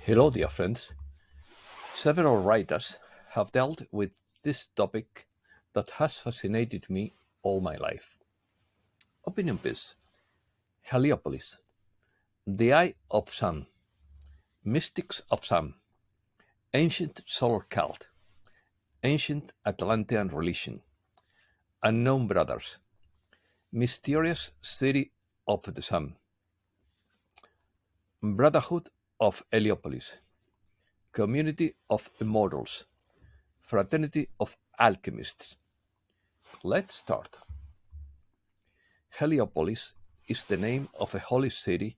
Hello, dear friends. Several writers have dealt with this topic that has fascinated me all my life. Opinion piece: Heliopolis, the Eye of Sun, Mystics of Sun, Ancient Solar Cult, Ancient Atlantean Religion, Unknown Brothers, Mysterious City of the Sun, Brotherhood of Heliopolis, Community of Immortals, Fraternity of Alchemists. Let's start. Heliopolis is the name of a holy city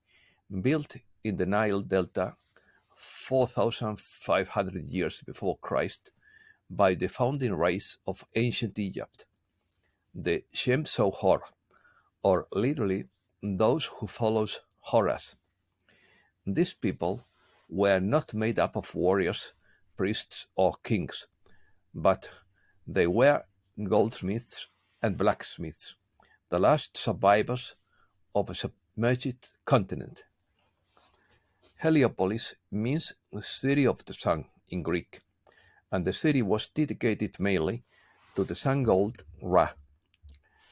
built in the Nile Delta 4,500 years before Christ by the founding race of ancient Egypt, the Shem Hor, or literally those who follows Horus. These people were not made up of warriors, priests, or kings, but they were goldsmiths and blacksmiths, the last survivors of a submerged continent. Heliopolis means the city of the sun in Greek, and the city was dedicated mainly to the sun god Ra.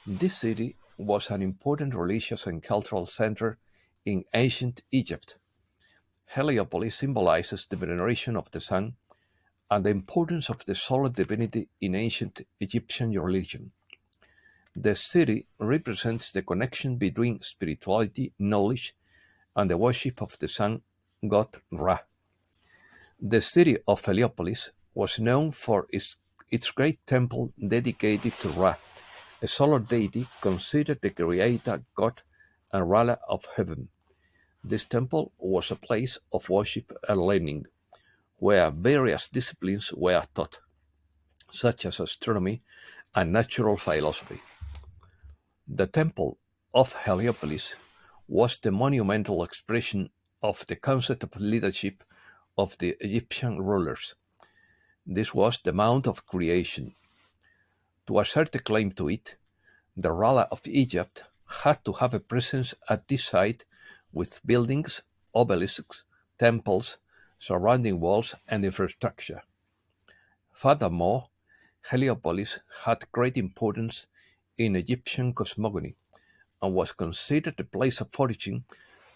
This city was an important religious and cultural center in ancient Egypt. Heliopolis symbolizes the veneration of the sun and the importance of the solar divinity in ancient Egyptian religion. The city represents the connection between spirituality, knowledge, and the worship of the sun god Ra. The city of Heliopolis was known for its great temple dedicated to Ra, a solar deity considered the creator god and ruler of heaven. This temple was a place of worship and learning, where various disciplines were taught, such as astronomy and natural philosophy. The Temple of Heliopolis was the monumental expression of the concept of leadership of the Egyptian rulers. This was the Mount of Creation. To assert a claim to it, the ruler of Egypt had to have a presence at this site with buildings, obelisks, temples, surrounding walls, and infrastructure. Furthermore, Heliopolis had great importance in Egyptian cosmogony and was considered the place of origin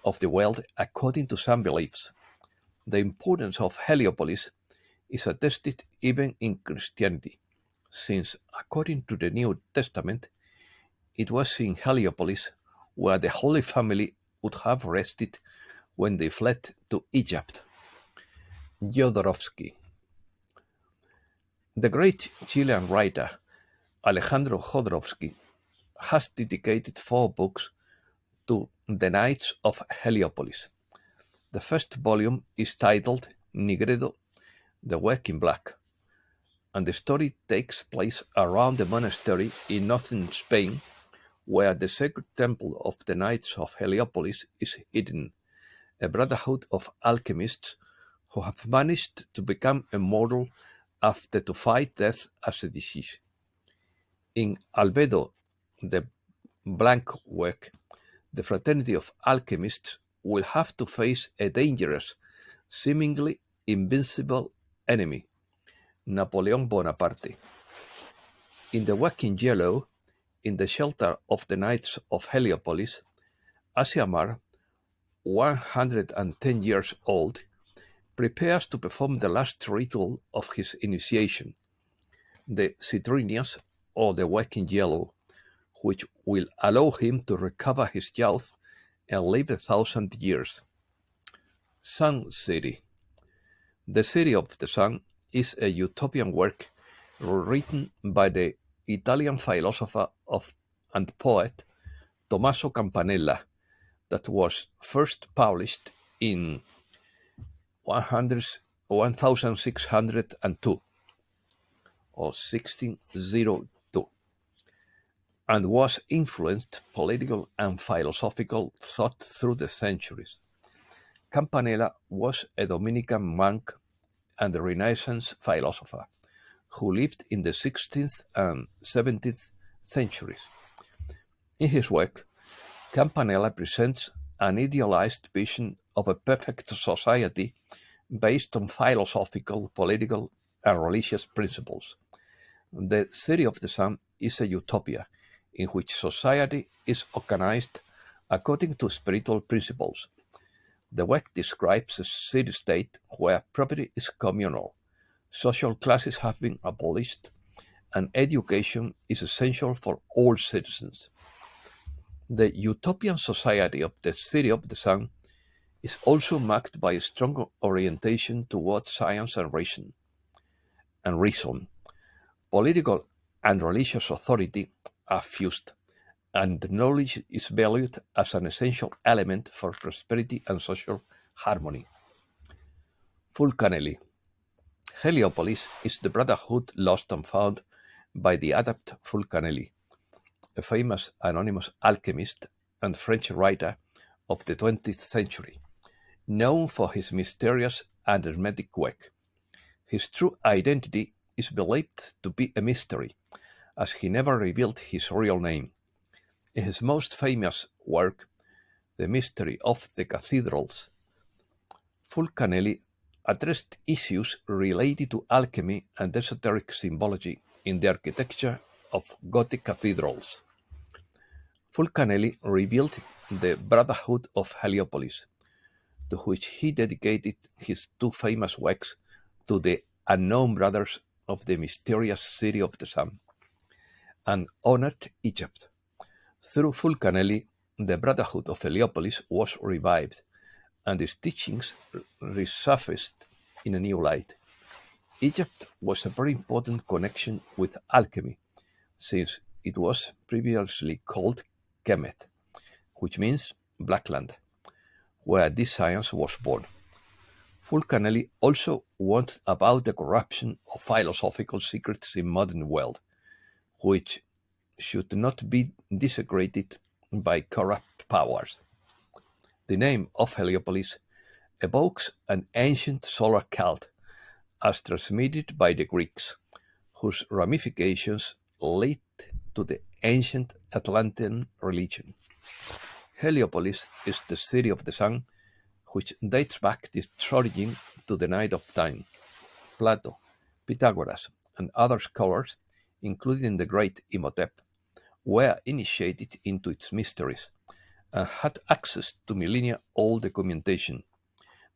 of the world according to some beliefs. The importance of Heliopolis is attested even in Christianity, since, according to the New Testament, it was in Heliopolis where the Holy Family would have rested when they fled to Egypt. Jodorowsky. The great Chilean writer Alejandro Jodorowsky has dedicated 4 books to the Knights of Heliopolis. The first volume is titled Nigredo, the Work in Black, and the story takes place around the monastery in northern Spain, where the sacred temple of the Knights of Heliopolis is hidden, a brotherhood of alchemists who have managed to become immortal after to fight death as a disease. In Albedo, the blank work, the Fraternity of Alchemists will have to face a dangerous, seemingly invincible enemy, Napoleon Bonaparte. In the work in yellow, in the shelter of the Knights of Heliopolis, Asiamar, 110 years old, prepares to perform the last ritual of his initiation, the Citrinius, or the work in yellow, which will allow him to recover his youth and live 1,000 years. Sun City. The City of the Sun is a utopian work written by the Italian philosopher and poet Tommaso Campanella that was first published in 1602 or 1602 and was influenced political and philosophical thought through the centuries. Campanella was a Dominican monk and a Renaissance philosopher who lived in the 16th and 17th centuries. In his work, Campanella presents an idealized vision of a perfect society based on philosophical, political, and religious principles. The City of the Sun is a utopia in which society is organized according to spiritual principles. The work describes a city state where property is communal, social classes have been abolished, and education is essential for all citizens. The utopian society of the City of the Sun is also marked by a strong orientation towards science and reason. Political and religious authority are fused, and knowledge is valued as an essential element for prosperity and social harmony. Fulcanelli. Heliopolis is the brotherhood lost and found by the adept Fulcanelli, a famous anonymous alchemist and French writer of the 20th century, known for his mysterious and hermetic work. His true identity is believed to be a mystery, as he never revealed his real name. In his most famous work, The Mystery of the Cathedrals, Fulcanelli addressed issues related to alchemy and esoteric symbology in the architecture of Gothic cathedrals. Fulcanelli revealed the Brotherhood of Heliopolis, to which he dedicated his two famous works to the unknown brothers of the mysterious City of the Sun, and honored Egypt. Through Fulcanelli, the Brotherhood of Heliopolis was revived, and its teachings resurfaced in a new light. Egypt was a very important connection with alchemy, since it was previously called Kemet, which means Black Land, where this science was born. Fulcanelli also warned about the corruption of philosophical secrets in modern world, which should not be desecrated by corrupt powers. The name of Heliopolis evokes an ancient solar cult as transmitted by the Greeks, whose ramifications lead to the ancient Atlantean religion. Heliopolis is the city of the sun, which dates back its origin to the night of time. Plato, Pythagoras, and other scholars, including the great Imhotep, were initiated into its mysteries and had access to millennia old documentation.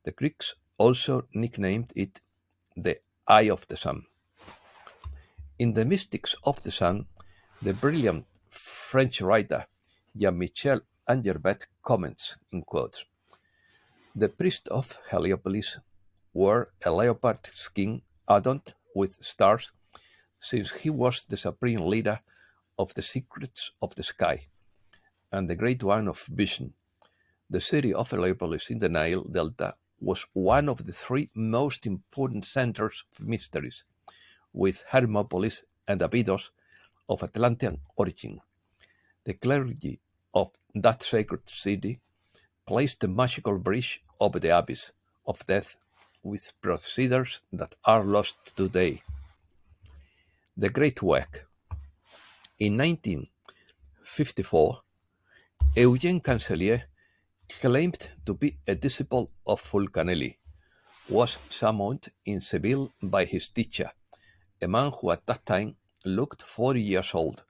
The Greeks also nicknamed it the Eye of the Sun. In The Mystics of the Sun, the brilliant French writer Jean-Michel Angervet comments in quotes: "The priest of Heliopolis wore a leopard skin adorned with stars, since he was the supreme leader of the secrets of the sky and the great one of vision. The city of Heliopolis in the Nile Delta was one of the three most important centers of mysteries, with Hermopolis and Abydos of Atlantean origin. The clergy of that sacred city placed a magical bridge over the abyss of death with procedures that are lost today." The Great Work. In 1954, Eugène Cancelier, claimed to be a disciple of Fulcanelli, was summoned in Seville by his teacher, a man who at that time looked 40 years old,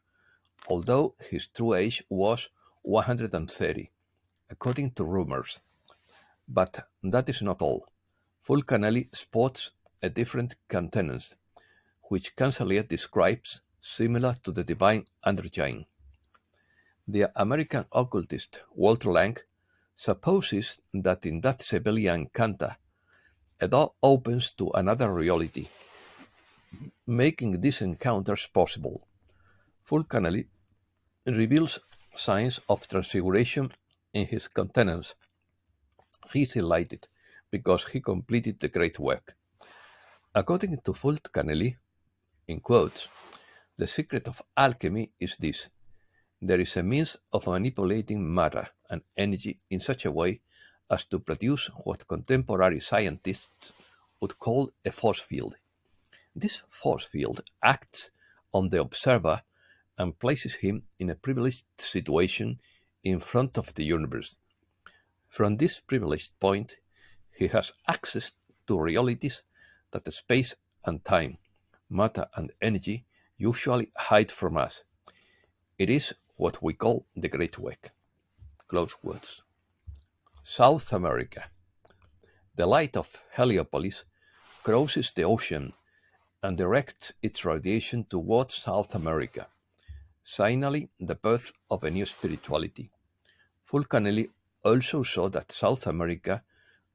although his true age was 130, according to rumors. But that is not all. Fulcanelli sports a different countenance, which Cancelier describes similar to the divine androgyne. The American occultist Walter Lang supposes that in that Sevillian encounter, a door opens to another reality, making these encounters possible. Fulcanelli reveals signs of transfiguration in his countenance. He is enlightened because he completed the great work. According to Fulcanelli, in quotes, "The secret of alchemy is this: there is a means of manipulating matter and energy in such a way as to produce what contemporary scientists would call a force field. This force field acts on the observer and places him in a privileged situation in front of the universe. From this privileged point, he has access to realities that space and time, matter and energy usually hide from us. It is what we call the Great Wake. Close quotes. South America. The light of Heliopolis crosses the ocean and directs its radiation towards South America, signaling the birth of a new spirituality. Fulcanelli also saw that South America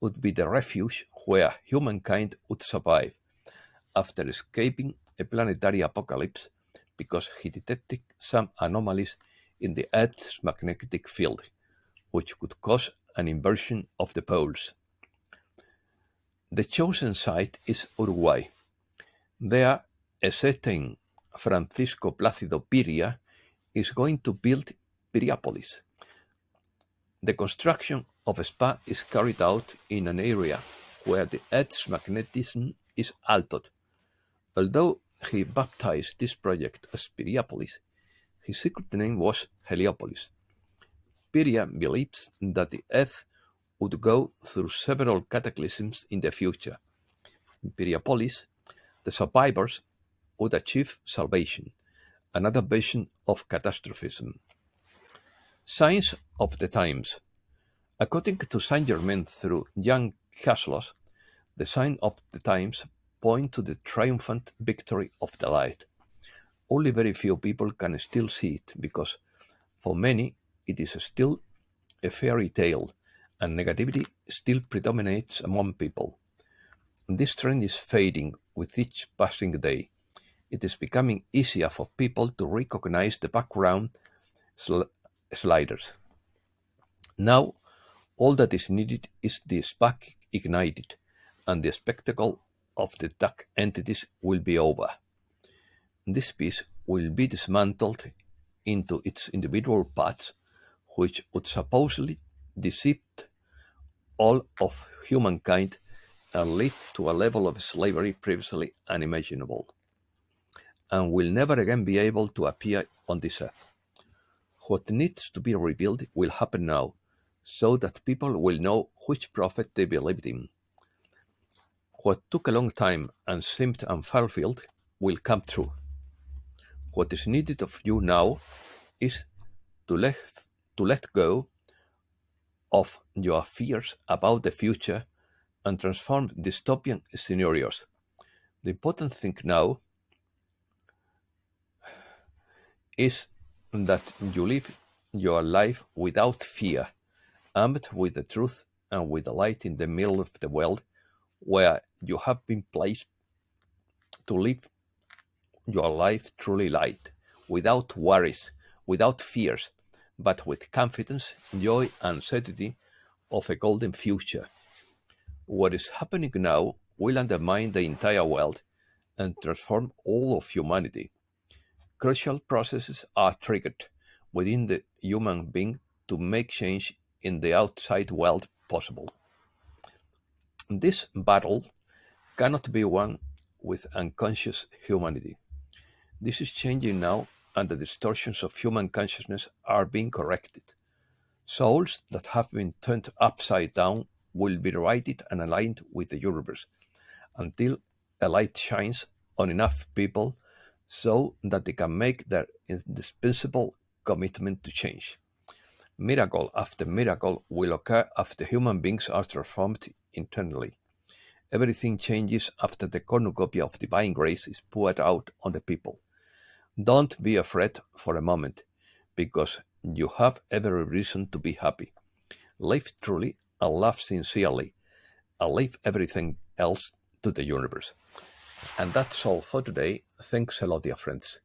would be the refuge where humankind would survive after escaping a planetary apocalypse because he detected some anomalies in the Earth's magnetic field, which could cause an inversion of the poles. The chosen site is Uruguay. There, a certain Francisco Plácido Piria is going to build Piriapolis. The construction of a spa is carried out in an area where the Earth's magnetism is altered. Although he baptized this project as Piriapolis, his secret name was Heliopolis. Piria believes that the Earth would go through several cataclysms in the future. In Piriapolis, the survivors would achieve salvation, another version of catastrophism. Signs of the times. According to Saint Germain through Jan Kaslos, the signs of the times point to the triumphant victory of the light. Only very few people can still see it because, for many, it is still a fairy tale and negativity still predominates among people. This trend is fading with each passing day. It is becoming easier for people to recognize the background sliders. Now, all that is needed is the spark ignited, and the spectacle of the dark entities will be over. This piece will be dismantled into its individual parts, which would supposedly deceive all of humankind and lead to a level of slavery previously unimaginable, and will never again be able to appear on this earth. What needs to be revealed will happen now, so that people will know which prophet they believed in. What took a long time and seemed unfulfilled will come true. What is needed of you now is to let go of your fears about the future and transform dystopian scenarios. The important thing now is that you live your life without fear, armed with the truth and with the light in the middle of the world where you have been placed to live your life truly light, without worries, without fears, but with confidence, joy, and certainty of a golden future. What is happening now will undermine the entire world and transform all of humanity. Crucial processes are triggered within the human being to make change in the outside world possible. This battle cannot be won with unconscious humanity. This is changing now, and the distortions of human consciousness are being corrected. Souls that have been turned upside down will be righted and aligned with the universe until a light shines on enough people so that they can make their indispensable commitment to change. Miracle after miracle will occur after human beings are transformed internally. Everything changes after the cornucopia of divine grace is poured out on the people. Don't be afraid for a moment, because you have every reason to be happy. Live truly and love sincerely, and leave everything else to the universe. And that's all for today. Thanks a lot, dear friends.